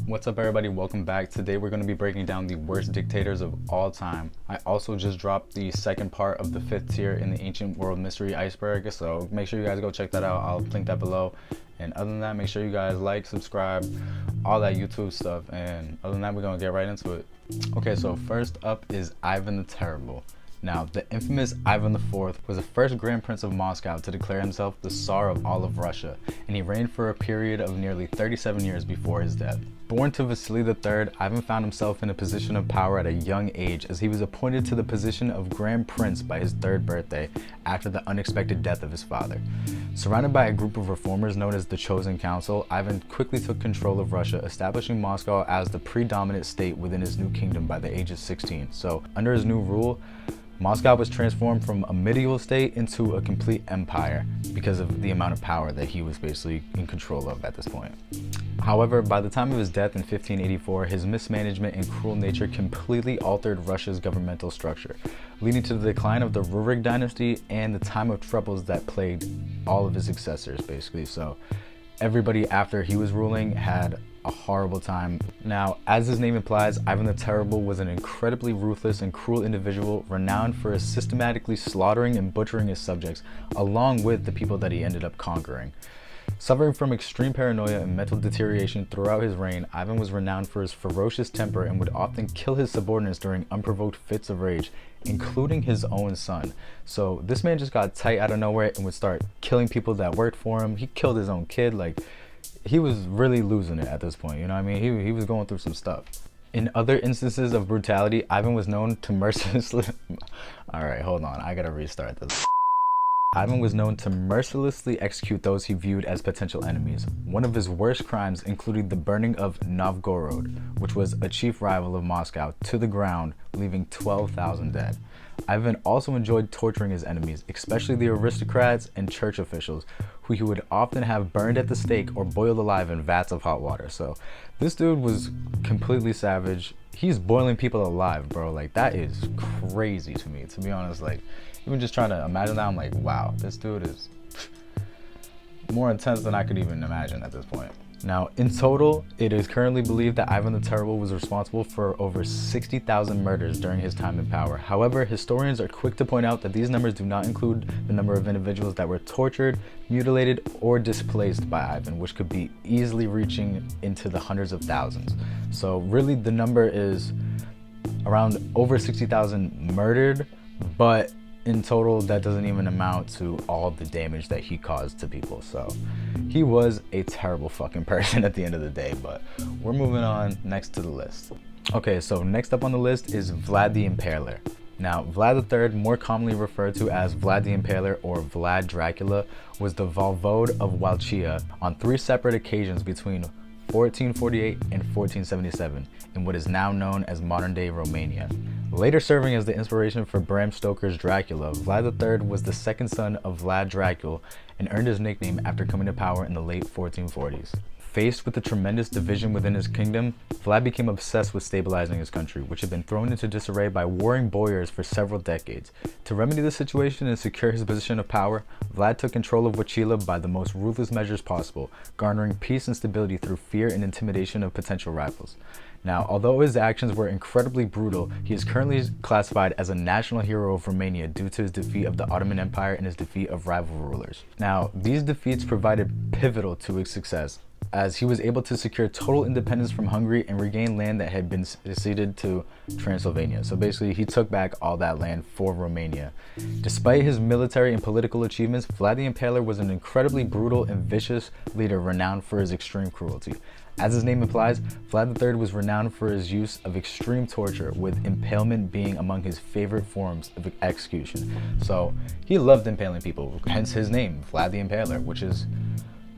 What's up, everybody? Welcome back. Today we're going to be breaking down the worst dictators of all time. I also just dropped the second part of the 5th tier in the Ancient World Mystery Iceberg, so make sure you guys go check that out. I'll link that below. And other than that, make sure you guys like, subscribe, all that YouTube stuff. And other than that, we're going to get right into it. Okay, so first up is Ivan the Terrible. Now, the infamous Ivan IV was the first Grand Prince of Moscow to declare himself the Tsar of all of Russia, and he reigned for a period of nearly 37 years before his death. Born to Vasily III, Ivan found himself in a position of power at a young age, as he was appointed to the position of Grand Prince by his 3rd birthday after the unexpected death of his father. Surrounded by a group of reformers known as the Chosen Council, Ivan quickly took control of Russia, establishing Moscow as the predominant state within his new kingdom by the age of 16. So, under his new rule, Moscow was transformed from a medieval state into a complete empire because of the amount of power that he was basically in control of at this point. However, by the time of his death in 1584, his mismanagement and cruel nature completely altered Russia's governmental structure, leading to the decline of the Rurik dynasty and the time of troubles that plagued all of his successors, basically. So everybody after he was ruling had a horrible time. Now, as his name implies, Ivan the Terrible was an incredibly ruthless and cruel individual renowned for systematically slaughtering and butchering his subjects, along with the people that he ended up conquering. Suffering from extreme paranoia and mental deterioration throughout his reign, Ivan was renowned for his ferocious temper and would often kill his subordinates during unprovoked fits of rage, including his own son. So this man just got tight out of nowhere and would start killing people that worked for him. He killed his own kid. Like, he was really losing it at this point, you know what I mean? He was going through some stuff. In other instances of brutality, Ivan was known to mercilessly... Alright, hold on, I gotta restart this. Ivan was known to mercilessly execute those he viewed as potential enemies. One of his worst crimes included the burning of Novgorod, which was a chief rival of Moscow, to the ground, leaving 12,000 dead. Ivan also enjoyed torturing his enemies, especially the aristocrats and church officials, who he would often have burned at the stake or boiled alive in vats of hot water. So this dude was completely savage. He's boiling people alive, bro. Like, that is crazy to me, to be honest. Like, even just trying to imagine that, I'm like, wow, this dude is more intense than I could even imagine at this point. Now, in total, it is currently believed that Ivan the Terrible was responsible for over 60,000 murders during his time in power. However, historians are quick to point out that these numbers do not include the number of individuals that were tortured, mutilated, or displaced by Ivan, which could be easily reaching into the hundreds of thousands. So really, the number is around over 60,000 murdered, but in total, that doesn't even amount to all the damage that he caused to people. So he was a terrible fucking person at the end of the day, but we're moving on next to the list. Okay, so next up on the list is Vlad the Impaler. Now, Vlad III, more commonly referred to as Vlad the Impaler or Vlad Dracula, was the Voivode of Wallachia on 3 separate occasions between 1448 and 1477 in what is now known as modern-day Romania. Later serving as the inspiration for Bram Stoker's Dracula, Vlad III was the second son of Vlad Dracul and earned his nickname after coming to power in the late 1440s. Faced with the tremendous division within his kingdom, Vlad became obsessed with stabilizing his country, which had been thrown into disarray by warring boyars for several decades. To remedy the situation and secure his position of power, Vlad took control of Wallachia by the most ruthless measures possible, garnering peace and stability through fear and intimidation of potential rivals. Now, although his actions were incredibly brutal, he is currently classified as a national hero of Romania due to his defeat of the Ottoman Empire and his defeat of rival rulers. Now, these defeats provided pivotal to his success, as he was able to secure total independence from Hungary and regain land that had been ceded to Transylvania. So basically, he took back all that land for Romania. Despite his military and political achievements, Vlad the Impaler was an incredibly brutal and vicious leader renowned for his extreme cruelty. As his name implies, Vlad III was renowned for his use of extreme torture, with impalement being among his favorite forms of execution. So he loved impaling people, hence his name, Vlad the Impaler, which is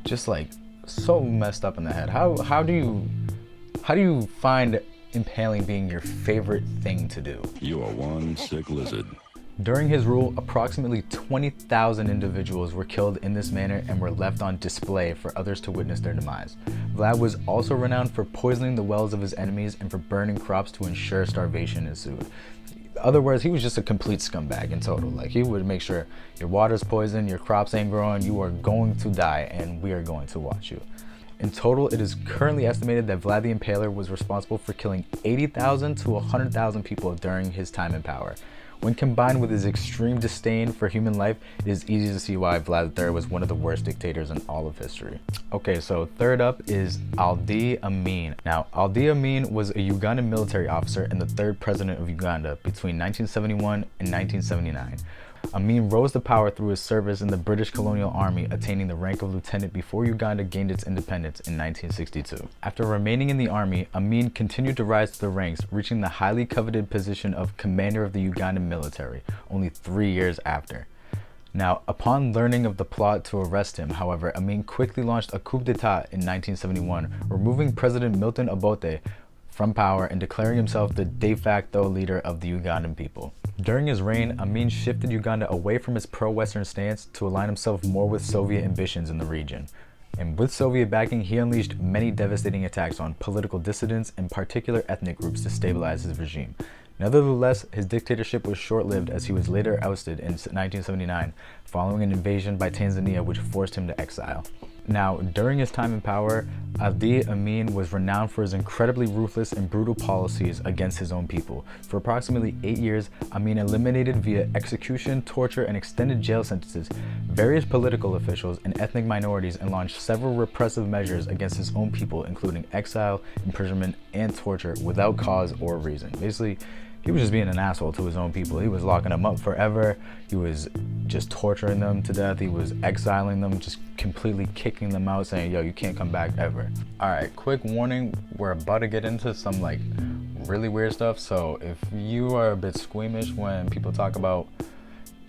just like so messed up in the head. How do you find impaling being your favorite thing to do? You are one sick lizard. During his rule, approximately 20,000 individuals were killed in this manner and were left on display for others to witness their demise. Vlad was also renowned for poisoning the wells of his enemies and for burning crops to ensure starvation ensued. In other words, he was just a complete scumbag in total. Like, he would make sure your water's poisoned, your crops ain't growing, you are going to die, and we are going to watch you. In total, it is currently estimated that Vlad the Impaler was responsible for killing 80,000 to 100,000 people during his time in power. When combined with his extreme disdain for human life, it is easy to see why Vlad III was one of the worst dictators in all of history. Okay, so third up is Idi Amin. Now, Idi Amin was a Ugandan military officer and the third president of Uganda between 1971 and 1979. Amin rose to power through his service in the British colonial army, attaining the rank of lieutenant before Uganda gained its independence in 1962. After remaining in the army, Amin continued to rise to the ranks, reaching the highly coveted position of commander of the Ugandan military, only 3 years after. Now, upon learning of the plot to arrest him, however, Amin quickly launched a coup d'etat in 1971, removing President Milton Obote from power and declaring himself the de facto leader of the Ugandan people. During his reign, Amin shifted Uganda away from its pro-Western stance to align himself more with Soviet ambitions in the region. And with Soviet backing, he unleashed many devastating attacks on political dissidents and particular ethnic groups to stabilize his regime. Nevertheless, his dictatorship was short-lived as he was later ousted in 1979 following an invasion by Tanzania which forced him to exile. Now, during his time in power, Idi Amin was renowned for his incredibly ruthless and brutal policies against his own people. For approximately 8 years, Amin eliminated via execution, torture, and extended jail sentences various political officials and ethnic minorities and launched several repressive measures against his own people, including exile, imprisonment, and torture without cause or reason. Basically, he was just being an asshole to his own people. He was locking them up forever. He was just torturing them to death. He was exiling them, just completely kicking them out, saying, yo, you can't come back ever. All right, quick warning. We're about to get into some like really weird stuff. So if you are a bit squeamish when people talk about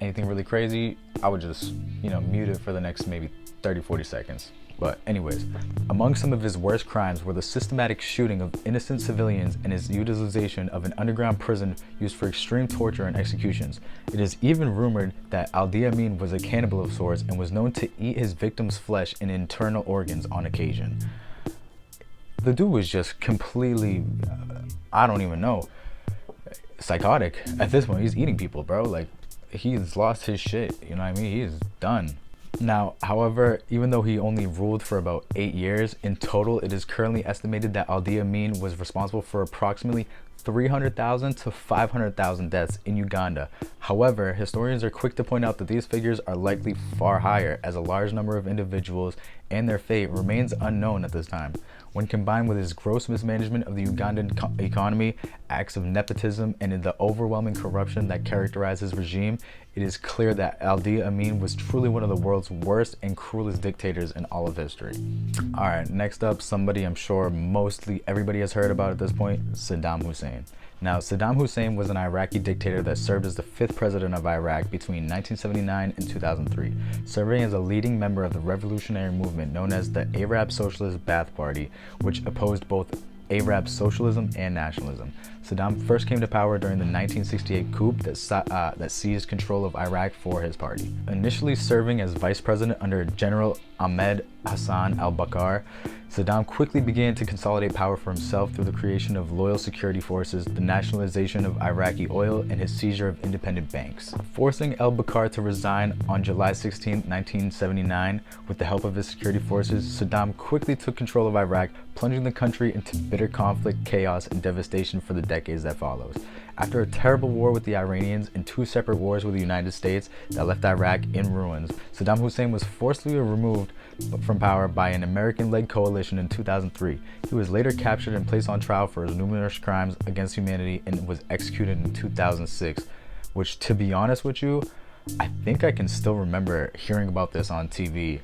anything really crazy, I would just, mute it for the next maybe 30-40 seconds. But anyways, among some of his worst crimes were the systematic shooting of innocent civilians and his utilization of an underground prison used for extreme torture and executions. It is even rumored that Idi Amin was a cannibal of sorts and was known to eat his victims' flesh and internal organs on occasion. The dude was just completely, I don't even know, psychotic. At this point, he's eating people, bro. Like, he's lost his shit, you know what I mean? He is done. Now, however, even though he only ruled for about 8 years, in total it is currently estimated that Idi Amin was responsible for approximately 300,000 to 500,000 deaths in Uganda. However, historians are quick to point out that these figures are likely far higher, as a large number of individuals and their fate remains unknown at this time. When combined with his gross mismanagement of the Ugandan economy, acts of nepotism, and the overwhelming corruption that characterized his regime, it is clear that Idi Amin was truly one of the world's worst and cruelest dictators in all of history. Alright, next up, somebody I'm sure mostly everybody has heard about at this point, Saddam Hussein. Now, Saddam Hussein was an Iraqi dictator that served as the 5th president of Iraq between 1979 and 2003, serving as a leading member of the revolutionary movement known as the Arab Socialist Ba'ath Party, which opposed both Arab socialism and nationalism. Saddam first came to power during the 1968 coup that seized control of Iraq for his party. Initially serving as vice president under General Ahmed Hassan al-Bakr, Saddam quickly began to consolidate power for himself through the creation of loyal security forces, the nationalization of Iraqi oil, and his seizure of independent banks. Forcing al-Bakr to resign on July 16, 1979, with the help of his security forces, Saddam quickly took control of Iraq, plunging the country into bitter conflict, chaos, and devastation for the decades that followed. After a terrible war with the Iranians and 2 separate wars with the United States that left Iraq in ruins, Saddam Hussein was forcibly removed from power by an American-led coalition in 2003. He was later captured and placed on trial for his numerous crimes against humanity and was executed in 2006, which, to be honest with you, I think I can still remember hearing about this on TV.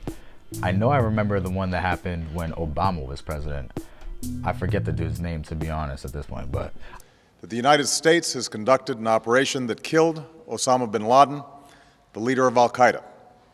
I know I remember the one that happened when Obama was president. I forget the dude's name, to be honest, at this point, but that the United States has conducted an operation that killed Osama bin Laden, the leader of Al-Qaeda.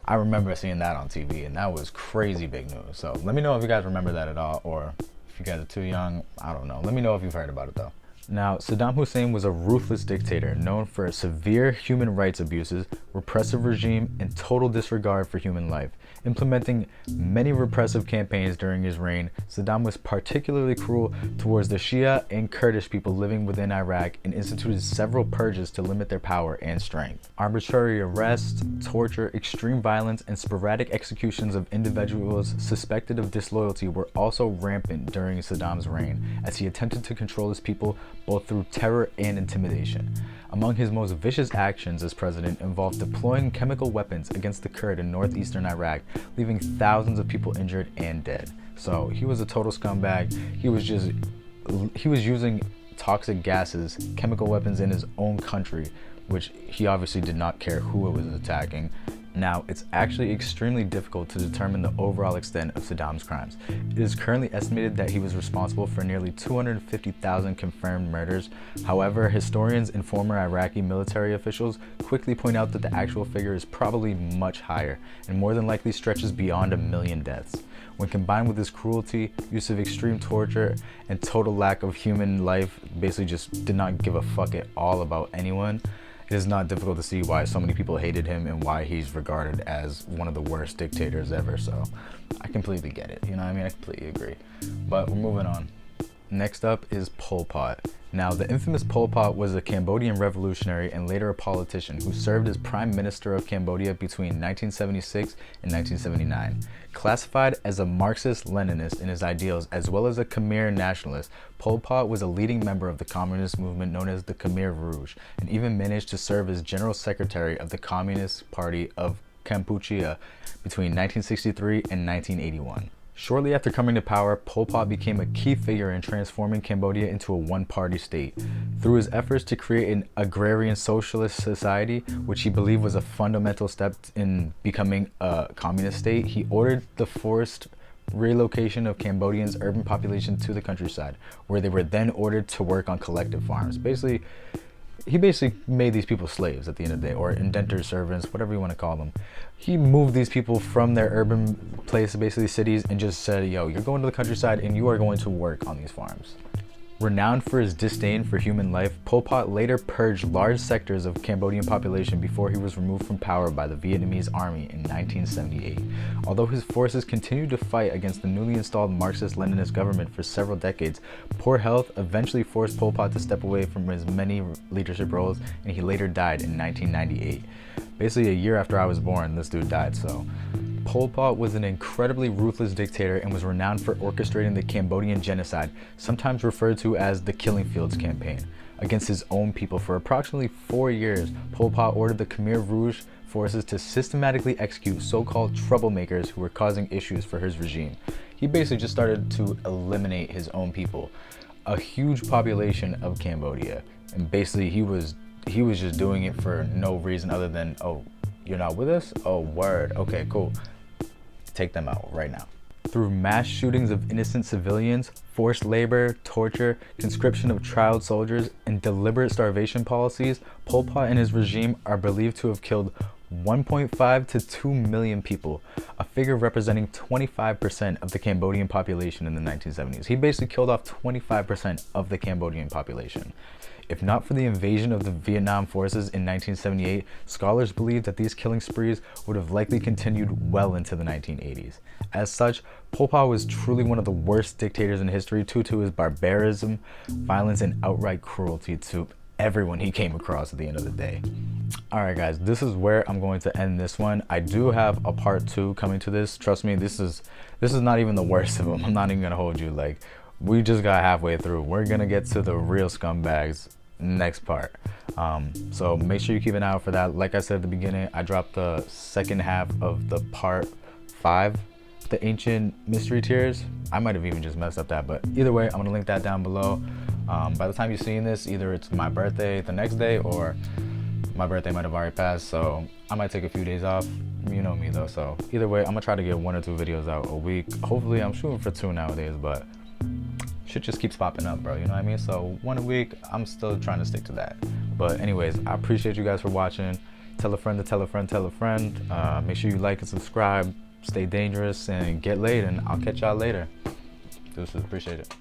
I remember seeing that on TV, and that was crazy big news. So let me know if you guys remember that at all, or if you guys are too young, I don't know. Let me know if you've heard about it, though. Now, Saddam Hussein was a ruthless dictator known for severe human rights abuses, repressive regime, and total disregard for human life. Implementing many repressive campaigns during his reign, Saddam was particularly cruel towards the Shia and Kurdish people living within Iraq and instituted several purges to limit their power and strength. Arbitrary arrests, torture, extreme violence, and sporadic executions of individuals suspected of disloyalty were also rampant during Saddam's reign, as he attempted to control his people both through terror and intimidation. Among his most vicious actions as president involved deploying chemical weapons against the Kurd in northeastern Iraq, leaving thousands of people injured and dead. So he was a total scumbag. He was using toxic gases, chemical weapons in his own country, which he obviously did not care who it was attacking. Now, it's actually extremely difficult to determine the overall extent of Saddam's crimes. It is currently estimated that he was responsible for nearly 250,000 confirmed murders. However, historians and former Iraqi military officials quickly point out that the actual figure is probably much higher and more than likely stretches beyond 1 million deaths. When combined with his cruelty, use of extreme torture, and total lack of human life, basically just did not give a fuck at all about anyone, it is not difficult to see why so many people hated him and why he's regarded as one of the worst dictators ever. So I completely get it, you know what I mean? I completely agree. But we're moving on. Next up is Pol Pot. Now, the infamous Pol Pot was a Cambodian revolutionary and later a politician who served as Prime Minister of Cambodia between 1976 and 1979. Classified as a Marxist-Leninist in his ideals as well as a Khmer nationalist, Pol Pot was a leading member of the communist movement known as the Khmer Rouge, and even managed to serve as General Secretary of the Communist Party of Kampuchea between 1963 and 1981. Shortly after coming to power, Pol Pot became a key figure in transforming Cambodia into a one-party state. Through his efforts to create an agrarian socialist society, which he believed was a fundamental step in becoming a communist state, he ordered the forced relocation of Cambodians' urban population to the countryside, where they were then ordered to work on collective farms. He basically made these people slaves at the end of the day, or indentured servants, whatever you want to call them. He moved these people from their urban place, basically cities, and just said, yo, you're going to the countryside and you are going to work on these farms. Renowned for his disdain for human life, Pol Pot later purged large sectors of Cambodian population before he was removed from power by the Vietnamese army in 1978. Although his forces continued to fight against the newly installed Marxist-Leninist government for several decades, poor health eventually forced Pol Pot to step away from his many leadership roles, and he later died in 1998. Basically a year after I was born, this dude died, so. Pol Pot was an incredibly ruthless dictator and was renowned for orchestrating the Cambodian genocide, sometimes referred to as the Killing Fields campaign, against his own people. For approximately 4 years, Pol Pot ordered the Khmer Rouge forces to systematically execute so-called troublemakers who were causing issues for his regime. He basically just started to eliminate his own people, a huge population of Cambodia, and basically he was just doing it for no reason other than, oh, you're not with us? Oh, word. Okay, cool. Take them out right now. Through mass shootings of innocent civilians, forced labor, torture, conscription of child soldiers, and deliberate starvation policies, Pol Pot and his regime are believed to have killed 1.5 to 2 million people, a figure representing 25% of the Cambodian population in the 1970s. He basically killed off 25% of the Cambodian population. If not for the invasion of the Vietnam forces in 1978, scholars believe that these killing sprees would have likely continued well into the 1980s. As such, Pol Pot was truly one of the worst dictators in history due to his barbarism, violence, and outright cruelty to everyone he came across at the end of the day. Alright guys, this is where I'm going to end this one. I do have a part 2 coming to this. Trust me, this is not even the worst of them. I'm not even gonna hold you. Like, we just got halfway through. We're gonna get to the real scumbags next part. So make sure you keep an eye out for that. Like I said at the beginning, I dropped the second half of the part 5, the ancient mystery tiers. I might have even just messed up that, but either way, I'm gonna link that down below. By the time you're seeing this, either it's my birthday the next day or my birthday might have already passed, so I might take a few days off. You know me though, so either way, I'm gonna try to get 1 or 2 videos out a week. Hopefully, I'm shooting for 2 nowadays, but shit just keeps popping up, bro, you know what I mean? So 1 a week, I'm still trying to stick to that. But anyways, I appreciate you guys for watching. Tell a friend to tell a friend, tell a friend. Make sure you like and subscribe, stay dangerous, and get laid, and I'll catch y'all later. Deuces, appreciate it.